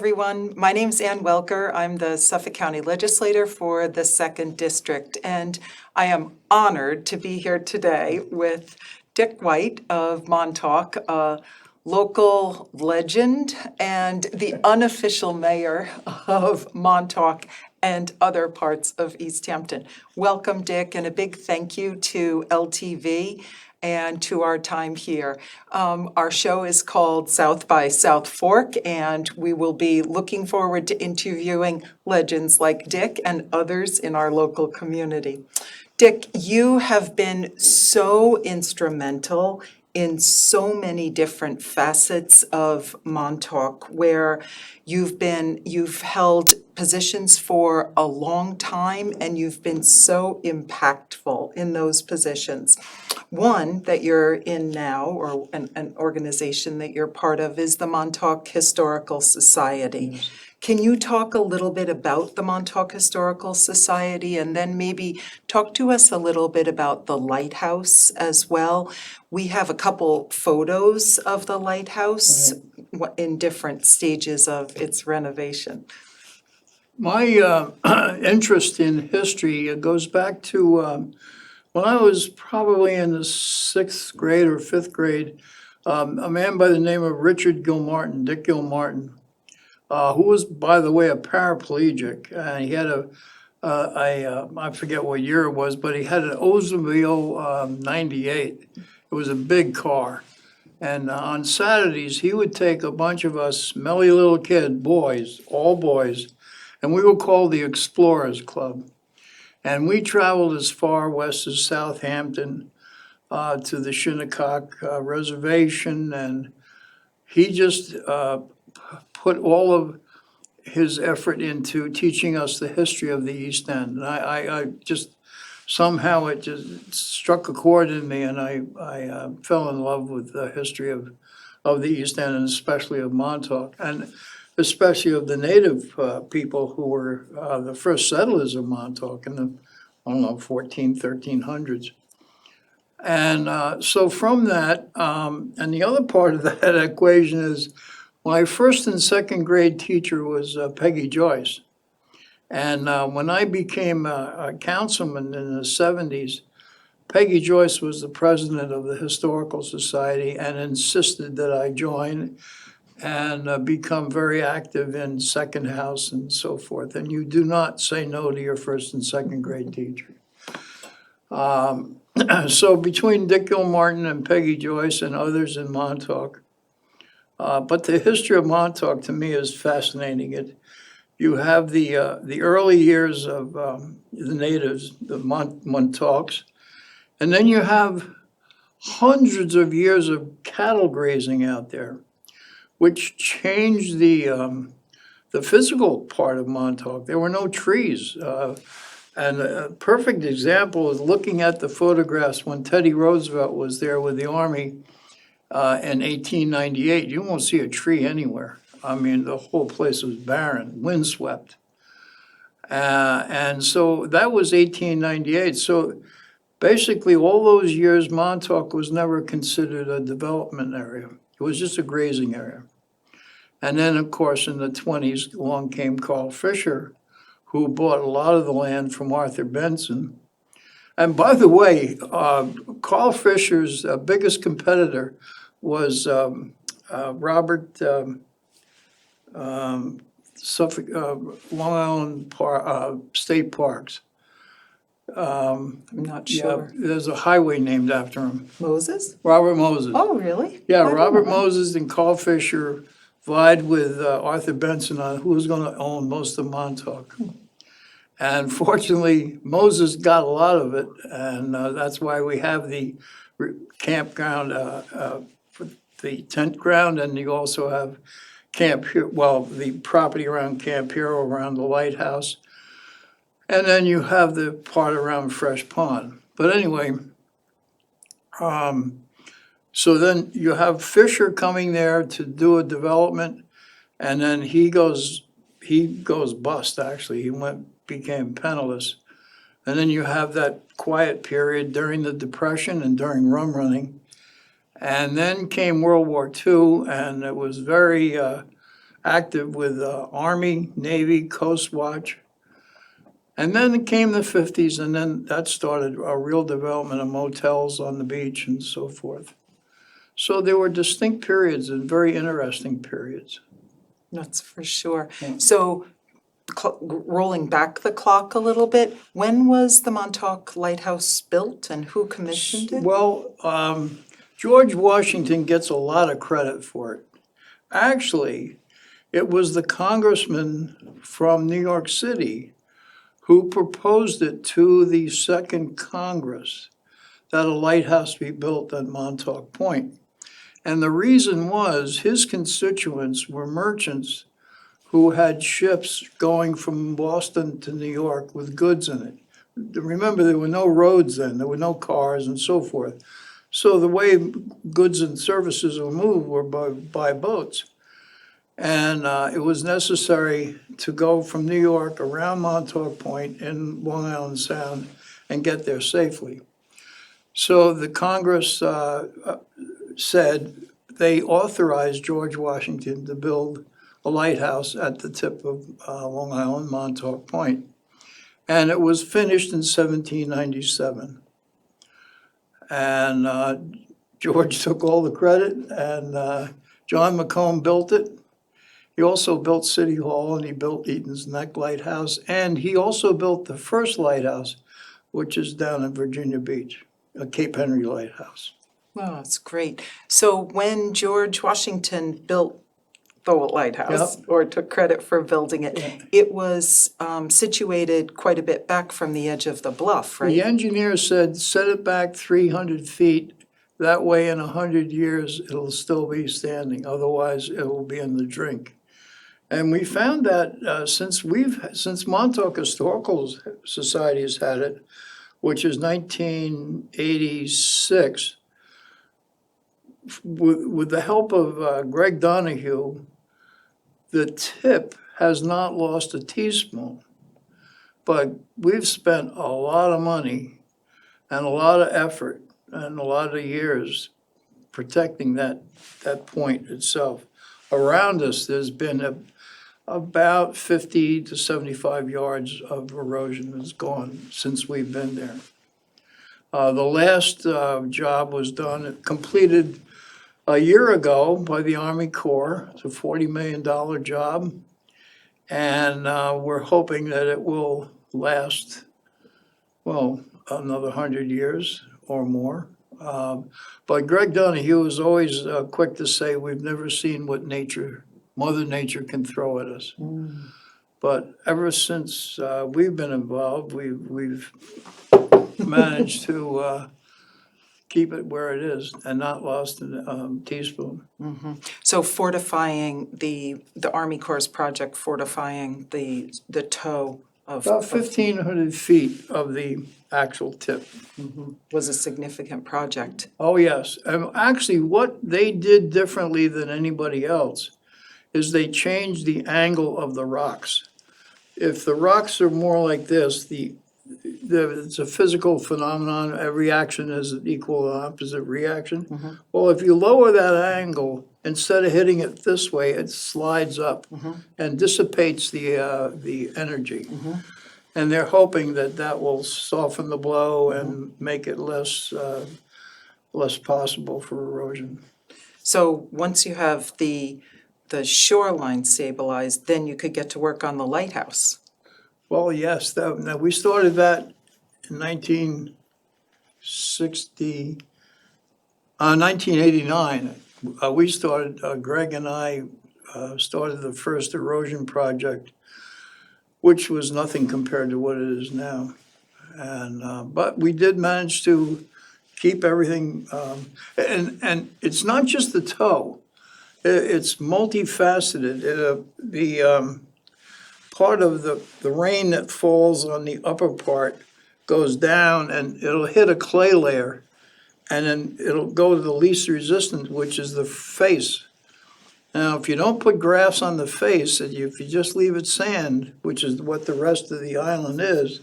everyone. My name's Ann Welker. I'm the Suffolk County Legislator for the 2nd District, and I am honored to be here today with Dick White of Montauk, a local legend and the unofficial mayor of Montauk and other parts of East Hampton. Welcome, Dick, and a big thank you to LTV and to our time here. Our show is called South by SouthFork, and we will be looking forward to interviewing legends like Dick and others in our local community. Dick, you have been so instrumental in so many different facets of Montauk, where you've held positions for a long time, and you've been so impactful in those positions. One that you're in now, or an organization that you're part of, is the Montauk Historical Society. Can you talk a little bit about the Montauk Historical Society, and then maybe talk to us a little bit about the lighthouse as well? We have a couple photos of the lighthouse in different stages of its renovation. My interest in history goes back to when I was probably in the 6th grade or 5th grade. A man by the name of Richard Gilmartin, Dick Gilmartin, who was, by the way, a paraplegic. He had I forget what year it was, but he had an Oldsmobile 98. It was a big car. And on Saturdays, he would take a bunch of us smelly little boys, all boys, and we were called the Explorers Club. And we traveled as far west as Southampton to the Shinnecock Reservation, and he just put all of his effort into teaching us the history of the East End. And I just, somehow it just struck a chord in me, and I fell in love with the history of the East End, and especially of Montauk, and especially of the native people who were the first settlers of Montauk in the, 1300s. And so from that, and the other part of that equation is my first and second grade teacher was Peggy Joyce. And when I became a councilman in the 70s, Peggy Joyce was the president of the Historical Society and insisted that I join and become very active in second house and so forth. And you do not say no to your first and second grade teacher. So between Dick Gilmartin and Peggy Joyce and others in Montauk, but the history of Montauk to me is fascinating. You have the early years of the natives, the Montauks, and then you have hundreds of years of cattle grazing out there, which changed the physical part of Montauk. There were no trees. And a perfect example is looking at the photographs when Teddy Roosevelt was there with the Army in 1898. You won't see a tree anywhere. I mean, the whole place was barren, windswept. And so that was 1898. So basically, all those years, Montauk was never considered a development area. It was just a grazing area. And then, of course, in the 20s, along came Carl Fisher, who bought a lot of the land from Arthur Benson. And by the way, Carl Fisher's biggest competitor was Robert Suffolk, Long Island State Parks. I'm not Yeah, sure. there's a highway named after him. Moses? Robert Moses. Oh, really? Yeah, I didn't Robert know that. Moses and Carl Fisher vied with Arthur Benson on who was going to own most of Montauk. And fortunately, Moses got a lot of it, and that's why we have the campground, the tent ground, and you also have the property around Camp Hero, around the lighthouse. And then you have the part around Fresh Pond. But anyway, so then you have Fisher coming there to do a development, and then he goes bust, actually. He became penniless. And then you have that quiet period during the Depression and during rum running. And then came World War II, and it was very active with Army, Navy, Coast Watch. And then came the 50s, and then that started a real development of motels on the beach and so forth. So there were distinct periods and very interesting periods. That's for sure. Yeah. So rolling back the clock a little bit, when was the Montauk Lighthouse built and who commissioned it? Well, George Washington gets a lot of credit for it. Actually, it was the congressman from New York City who proposed it to the Second Congress that a lighthouse be built at Montauk Point. And the reason was his constituents were merchants who had ships going from Boston to New York with goods in it. Remember, there were no roads then, there were no cars and so forth. So the way goods and services were moved were by boats. And it was necessary to go from New York around Montauk Point in Long Island Sound and get there safely. So the Congress said they authorized George Washington to build a lighthouse at the tip of Long Island, Montauk Point. And it was finished in 1797. And George took all the credit, and John McComb built it. He also built City Hall, and he built Eaton's Neck Lighthouse, and he also built the first lighthouse, which is down in Virginia Beach, a Cape Henry Lighthouse. Wow, that's great. So when George Washington built the lighthouse, or took credit for building it, it was situated quite a bit back from the edge of the bluff, right? The engineer said, set it back 300 feet. That way in 100 years, it'll still be standing. Otherwise, it will be in the drink. And we found that since Montauk Historical Society has had it, which is 1986, with the help of Greg Donahue, the tip has not lost a teaspoon. But we've spent a lot of money and a lot of effort and a lot of years protecting that point itself. Around us, there's been about 50 to 75 yards of erosion that's gone since we've been there. The last job was completed a year ago by the Army Corps. It's a $40 million job. And we're hoping that it will last, well, another 100 years or more. But Greg Donahue is always quick to say, we've never seen what Mother Nature can throw at us. But ever since we've been involved, we've managed to keep it where it is and not lost a teaspoon. So fortifying the Army Corps project, fortifying the toe of. About 1,500 feet of the actual tip. Was a significant project. Oh, yes. Actually, what they did differently than anybody else is they changed the angle of the rocks. If the rocks are more like this, it's a physical phenomenon. Every action is an equal and opposite reaction. Well, if you lower that angle, instead of hitting it this way, it slides up and dissipates the energy. And they're hoping that will soften the blow and make it less possible for erosion. So once you have the shoreline stabilized, then you could get to work on the lighthouse. Well, yes, now we started that in 1989. We started, Greg and I started the first erosion project, which was nothing compared to what it is now. And but we did manage to keep everything, and it's not just the toe, it's multifaceted. The part of the rain that falls on the upper part goes down and it'll hit a clay layer, and then it'll go to the least resistance, which is the face. Now, if you don't put grass on the face, and if you just leave it sand, which is what the rest of the island is,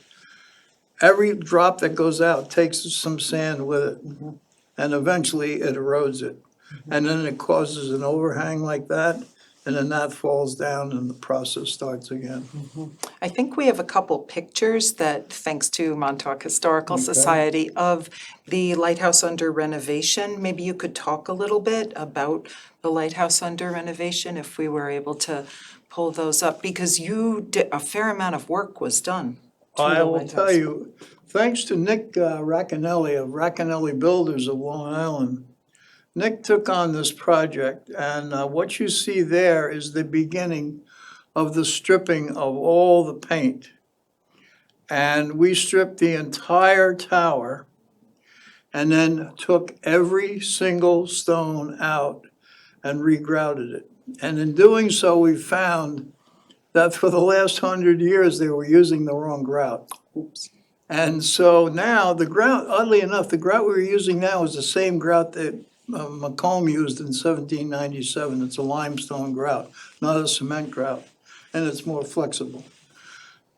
every drop that goes out takes some sand with it, and eventually it erodes it. And then it causes an overhang like that, and then that falls down and the process starts again. I think we have a couple pictures that, thanks to Montauk Historical Okay. Society, of the lighthouse under renovation. Maybe you could talk a little bit about the lighthouse under renovation, if we were able to pull those up, because you did, a fair amount of work was done to I the will tell lighthouse. you, thanks to Nick Racanelli of Racanelli Builders of Long Island, Nick took on this project, and what you see there is the beginning of the stripping of all the paint. And we stripped the entire tower and then took every single stone out and regrouted it. And in doing so, we found that for the last 100 years, they were using the wrong grout. Oops. And so now the grout, oddly enough, the grout we're using now is the same grout that Macomb used in 1797. It's a limestone grout, not a cement grout, and it's more flexible.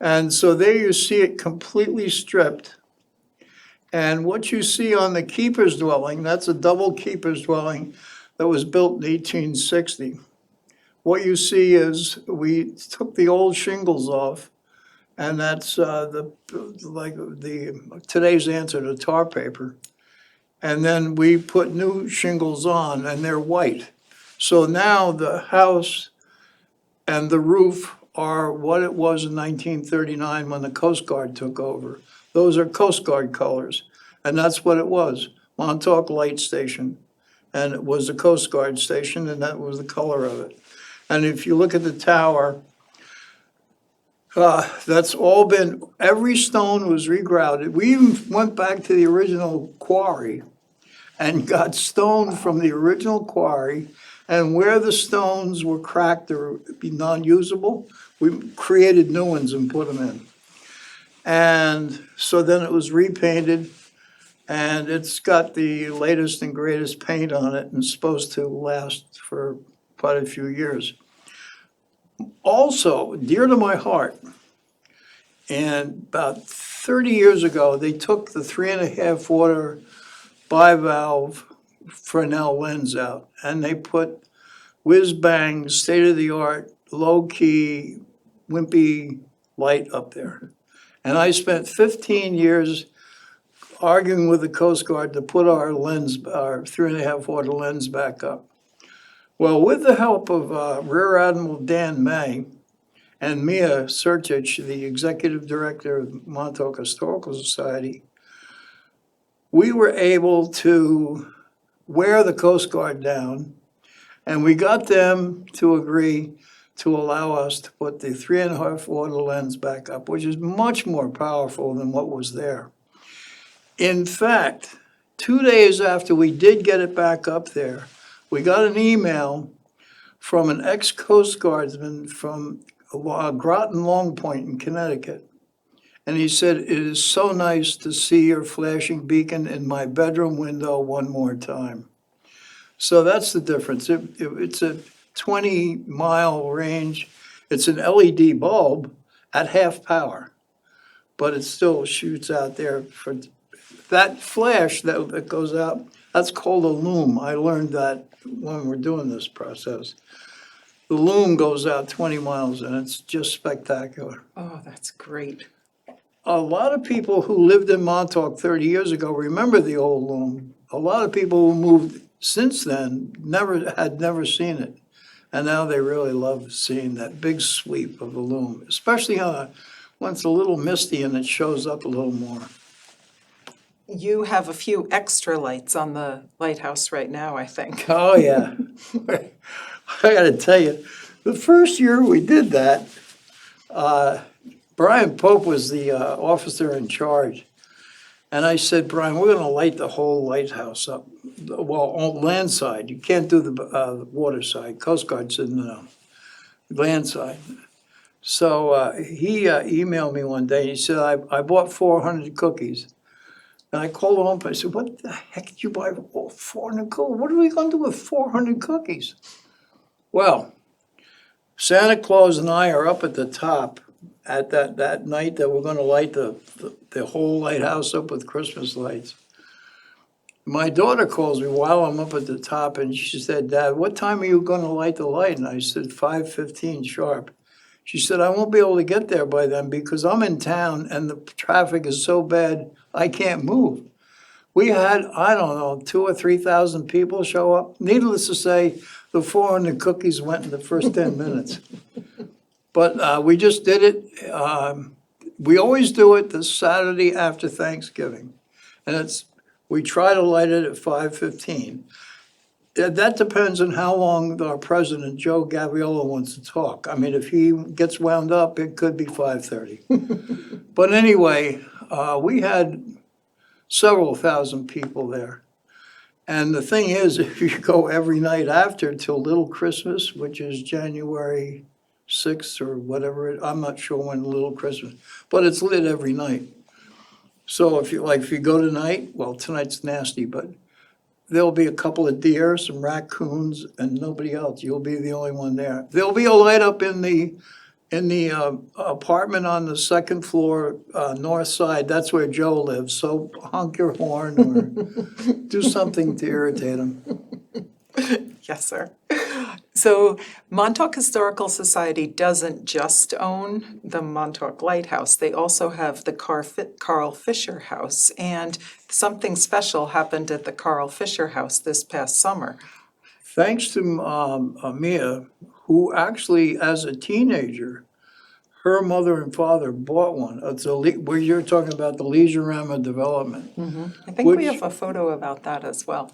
And so there you see it completely stripped. And what you see on the keeper's dwelling, that's a double keeper's dwelling that was built in 1860. What you see is we took the old shingles off, and that's today's answer to tar paper. And then we put new shingles on, and they're white. So now the house and the roof are what it was in 1939 when the Coast Guard took over. Those are Coast Guard colors, and that's what it was, Montauk Light Station. And it was a Coast Guard station, and that was the color of it. And if you look at the tower, that's all been, every stone was regrouted. We even went back to the original quarry and got stone from the original quarry. And where the stones were cracked or be non-usable, we created new ones and put them in. And so then it was repainted, and it's got the latest and greatest paint on it, and it's supposed to last for quite a few years. Also, dear to my heart, and about 30 years ago, they took the 3.5 water bivalve Fresnel lens out, and they put whiz-bang, state-of-the-art, low-key, wimpy light up there. And I spent 15 years arguing with the Coast Guard to put our lens, our 3.5 water lens back up. Well, with the help of Rear Admiral Dan May and Mia Sertich, the executive director of Montauk Historical Society, we were able to wear the Coast Guard down, and we got them to agree to allow us to put the 3.5 water lens back up, which is much more powerful than what was there. In fact, 2 days after we did get it back up there, we got an email from an ex-Coast Guardsman from Groton Long Point in Connecticut. And he said, "It is so nice to see your flashing beacon in my bedroom window one more time." So that's the difference. It's a 20-mile range. It's an LED bulb at half power, but it still shoots out there. For that flash that goes out, that's called a loom. I learned that when we're doing this process. The loom goes out 20 miles, and it's just spectacular. Oh, that's great. A lot of people who lived in Montauk 30 years ago remember the old loom. A lot of people who moved since then had never seen it. And now they really love seeing that big sweep of the loom, especially when it's a little misty and it shows up a little more. You have a few extra lights on the lighthouse right now, I think. Oh, yeah. I gotta tell you, the first year we did that, Brian Pope was the officer in charge. And I said, "Brian, we're gonna light the whole lighthouse up. Well, on land side, you can't do the water side." Coast Guard said, "No, land side." So he emailed me one day, he said, I bought 400 cookies. And I called him up, I said, "What the heck did you buy 400 cookies? What are we gonna do with 400 cookies? Well, Santa Claus and I are up at the top at that night that we're gonna light the whole lighthouse up with Christmas lights. My daughter calls me while I'm up at the top, and she said, "Dad, what time are you gonna light the light?" And I said, 5:15 sharp. She said, "I won't be able to get there by then because I'm in town and the traffic is so bad, I can't move." We had, I don't know, 2 or 3,000 people show up. Needless to say, the 400 cookies went in the first 10 minutes. But we just did it. We always do it the Saturday after Thanksgiving. And we try to light it at 5:15. That depends on how long our president, Joe Gaviolo, wants to talk. I mean, if he gets wound up, it could be 5:30. But anyway, we had several thousand people there. And the thing is, if you go every night after till Little Christmas, which is January 6th or whatever, I'm not sure when Little Christmas, but it's lit every night. So if you go tonight, well, tonight's nasty, but there'll be a couple of deer, some raccoons, and nobody else. You'll be the only one there. There'll be a light up in the apartment on the second floor, north side. That's where Joe lives. So honk your horn or do something to irritate him. Yes, sir. So Montauk Historical Society doesn't just own the Montauk Lighthouse. They also have the Carl Fisher House. And something special happened at the Carl Fisher House this past summer. Thanks to Mia, who actually, as a teenager, her mother and father bought one. It's where you're talking about the Leisure-Rama development. I think we Which- have a photo about that as well.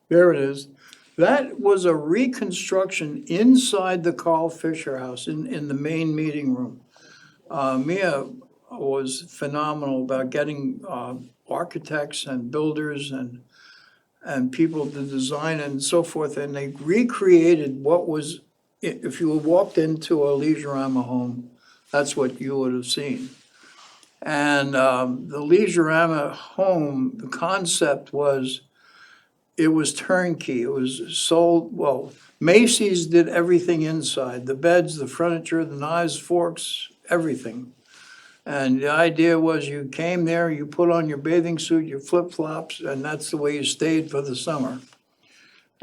There it is. That was a reconstruction inside the Carl Fisher House in the main meeting room. Mia was phenomenal about getting architects and builders and people to design and so forth, and they recreated what was, if you walked into a Leisure-Rama home, that's what you would have seen. And the Leisure-Rama home, the concept was, it was turnkey. It was sold, well, Macy's did everything inside, the beds, the furniture, the knives, forks, everything. And the idea was you came there, you put on your bathing suit, your flip-flops, and that's the way you stayed for the summer.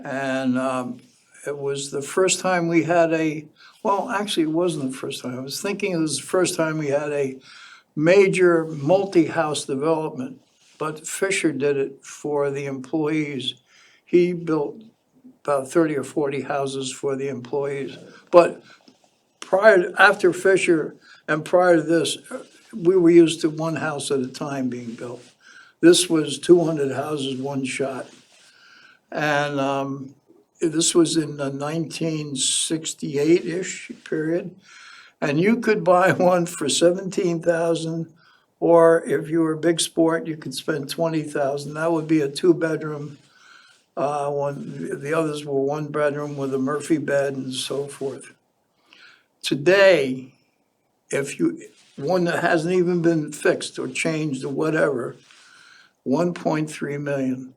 And it was the first time we had well, actually, it wasn't the first time. I was thinking it was the first time we had a major multi-house development, but Fisher did it for the employees. He built about 30 or 40 houses for the employees. But after Fisher and prior to this, we were used to one house at a time being built. This was 200 houses, one shot. And this was in the 1968-ish period. And you could buy one for 17,000, or if you were a big sport, you could spend 20,000. That would be a two-bedroom. The others were one bedroom with a Murphy bed and so forth. Today, one that hasn't even been fixed or changed or whatever, 1.3 million.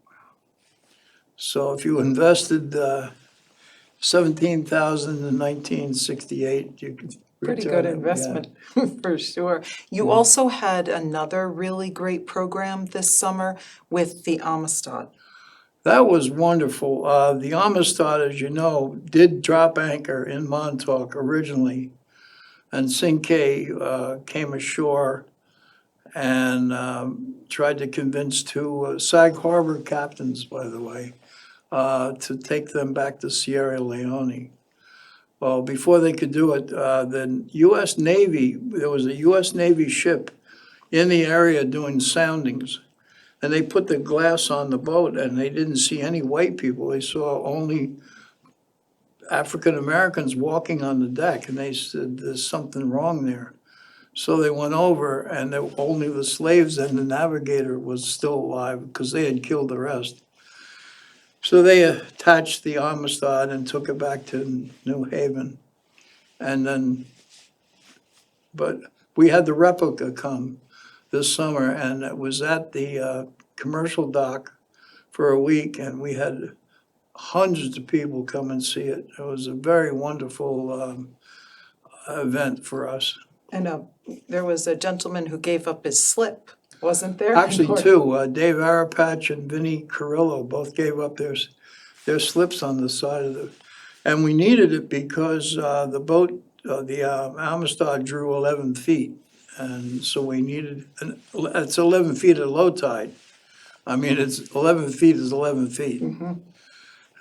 So if you invested 17,000 in 1968, you could Pretty return good it, yeah. investment, for sure. You also had another really great program this summer with the Amistad. That was wonderful. The Amistad, as you know, did drop anchor in Montauk originally. And Cinque came ashore and tried to convince two Sag Harbor captains, by the way, to take them back to Sierra Leone. Well, before they could do it, the U.S. Navy, there was a U.S. Navy ship in the area doing soundings. And they put the glass on the boat and they didn't see any white people. They saw only African Americans walking on the deck, and they said, "There's something wrong there." So they went over, and only the slaves and the navigator was still alive because they had killed the rest. So they attached the Amistad and took it back to New Haven. And then, but we had the replica come this summer, and it was at the commercial dock for a week, and we had hundreds of people come and see it. It was a very wonderful event for us. And there was a gentleman who gave up his slip wasn't there? Actually, Or- two, Dave Arapatch and Vinnie Carrillo both gave up their slips on the side of the, and we needed it because the boat, the Amistad drew 11 feet. And so we needed, it's 11 feet at low tide. I mean, it's 11 feet is 11 feet.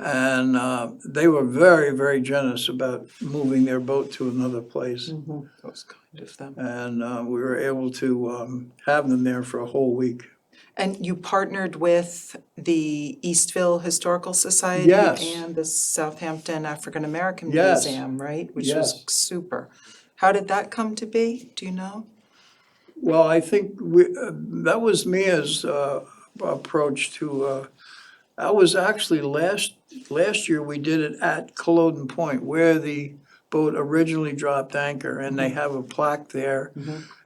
And they were very, very generous about moving their boat to another place. That was kind of them. And we were able to have them there for a whole week. And you partnered with the Eastville Historical Society Yes. and the Southampton African American Yes. Museum, right? Which was Yes. super. How did that come to be? Do you know? Well, I think that was Mia's approach to, that was actually last year we did it at Culloden Point where the boat originally dropped anchor, and they have a plaque there.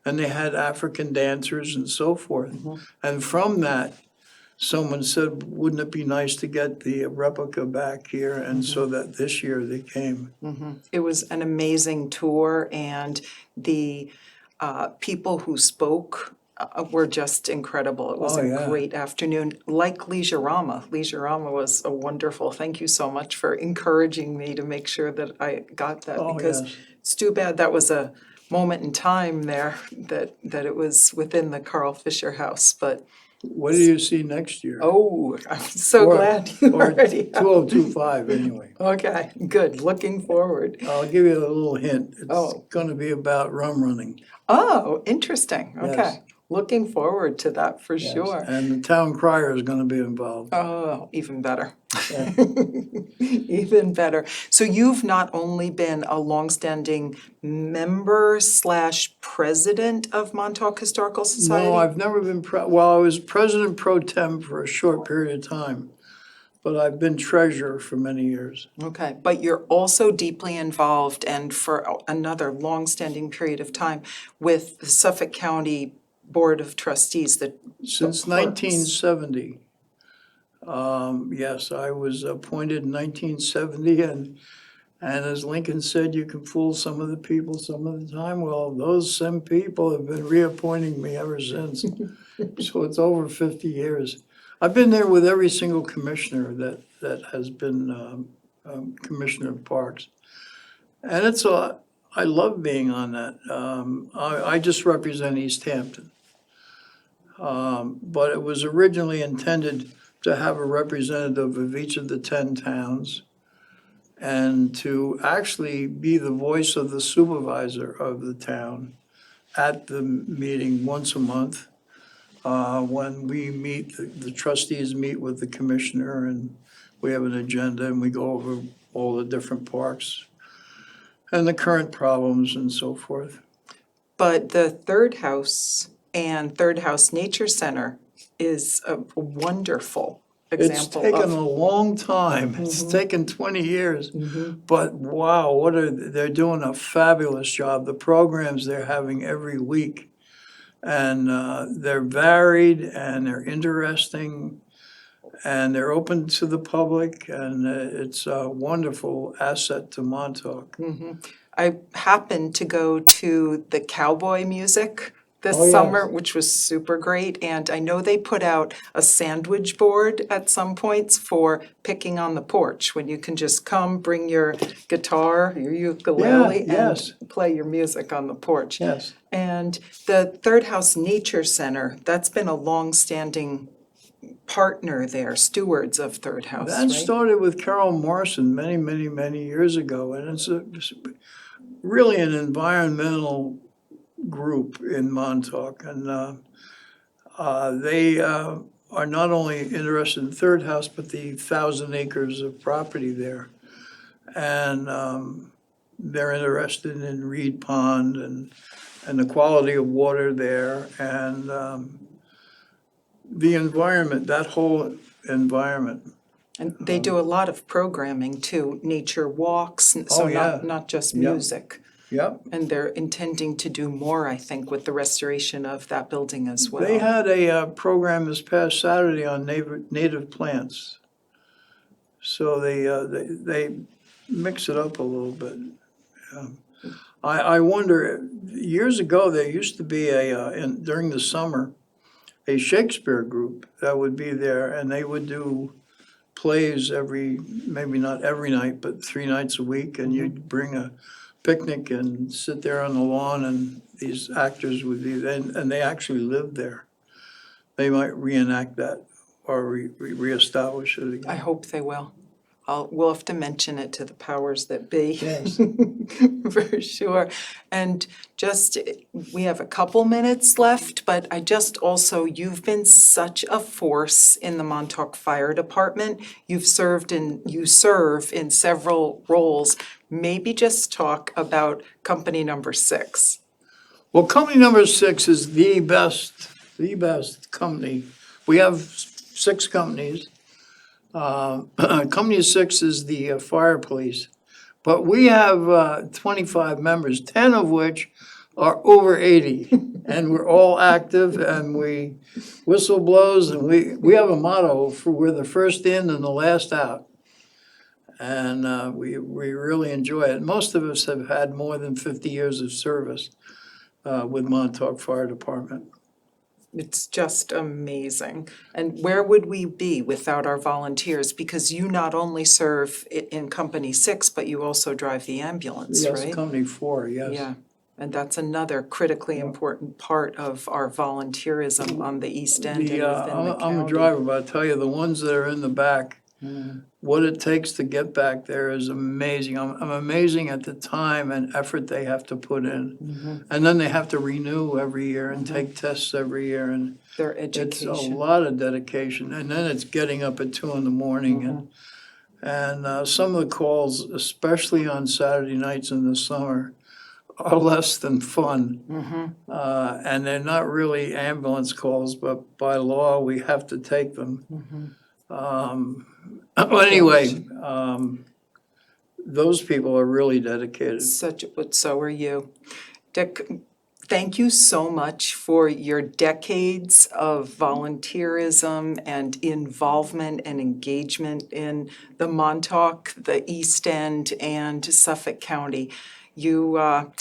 And they had African dancers and so forth. And from that, someone said, wouldn't it be nice to get the replica back here? And so that this year they came. It was an amazing tour, and the people who spoke were just incredible. It was Oh, a yeah. great afternoon, like Leisure-Rama. Leisure-Rama was a wonderful. Thank you so much for encouraging me to make sure that I got that, Oh, because yes. it's too bad that was a moment in time there that it was within the Carl Fisher House, but What do you see next year? oh, I'm so Or- glad you Or already have. 2025 anyway. Okay, good, looking forward. I'll give you a little hint. It's Oh. gonna be about rum running. Oh, interesting, Yes. okay. Looking forward to that for Yes. sure. And the town crier is gonna be involved. Oh, even better. Yeah. Even better. So you've not only been a longstanding member slash president of Montauk Historical Society? No, I've never been, well, I was president pro tem for a short period of time, but I've been treasurer for many years. Okay, but you're also deeply involved, and for another longstanding period of time, with the Suffolk County Board of Trustees, the Since clerks. 1970. Yes, I was appointed in 1970, and as Lincoln said, you can fool some of the people some of the time. Well, those same people have been reappointing me ever since. So it's over 50 years. I've been there with every single commissioner that has been commissioner of parks. And I love being on that. I just represent East Hampton. But it was originally intended to have a representative of each of the 10 towns and to actually be the voice of the supervisor of the town at the meeting once a month. When we meet, the trustees meet with the commissioner, and we have an agenda and we go over all the different parks and the current problems and so forth. But the Third House and Third House Nature Center is a wonderful It's example taken of. a long time. It's taken 20 years. But wow, they're doing a fabulous job. The programs they're having every week. And they're varied and they're interesting and they're open to the public, and it's a wonderful asset to Montauk. I happened to go to the cowboy music this Oh, yes. summer, which was super great. And I know they put out a sandwich board at some points for picking on the porch, when you can just come, bring your guitar, your ukulele, yes. and play your music on the porch. Yes. And the Third House Nature Center, that's been a long-standing partner there, stewards of Third House, That right? started with Carol Morrison many, many, many years ago, and it's really an environmental group in Montauk, and they are not only interested in Third House, but the 1,000 acres of property there. And they're interested in Reed Pond and the quality of water there, and the environment, that whole environment. And they do a lot of programming too, nature walks, so yeah. not just Yep. music. Yep. And they're intending to do more, I think, with the restoration of that building as well. They had a program this past Saturday on native plants. So they mix it up a little bit. I wonder, years ago, there used to be during the summer, a Shakespeare group that would be there, and they would do plays maybe not every night, but 3 nights a week, and you'd bring a picnic and sit there on the lawn, and these actors would be, and they actually lived there. They might reenact that or reestablish it again. I hope they will. We'll have to mention it to the powers that be. Yes. For sure. And we have a couple minutes left, but you've been such a force in the Montauk Fire Department. You serve in several roles. Maybe just talk about company number 6. Well, company number 6 is the best company. We have 6 companies. Company 6 is the fire police, but we have 25 members, 10 of which are over 80, and we're all active, and we whistle blows, and we have a motto for we're the first in and the last out. And we really enjoy it. Most of us have had more than 50 years of service with Montauk Fire Department. It's just amazing. And where would we be without our volunteers? Because you not only serve in Company 6, but you also drive the ambulance, Yes, right? Company 4, yes. Yeah, and that's another critically important part of our volunteerism on the East End and within the county. I'm a driver, but I tell you, the ones that are in the back, what it takes to get back there is amazing. I'm amazing at the time and effort they have to put in. And then they have to renew every year and take tests every year, and Their it's a education. lot of dedication. And then it's getting up at 2 in, and some of the calls, especially on Saturday nights in the summer, are less than fun. And they're not really ambulance calls, but by law, we have to take them. Well, anyway, those people are really dedicated. But so are you. Dick, thank you so much for your decades of volunteerism and involvement and engagement in the Montauk, the East End, and Suffolk County. You,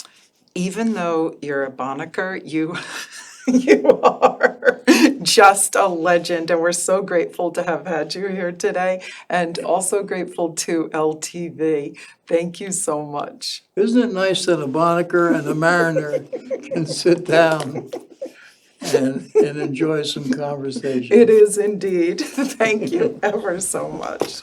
even though you're a Bonnaker, you are just a legend, and we're so grateful to have had you here today, and also grateful to LTV. Thank you so much. Isn't it nice that a Bonnaker and a Mariner can sit down and enjoy some conversation? It is indeed. Thank you ever so much.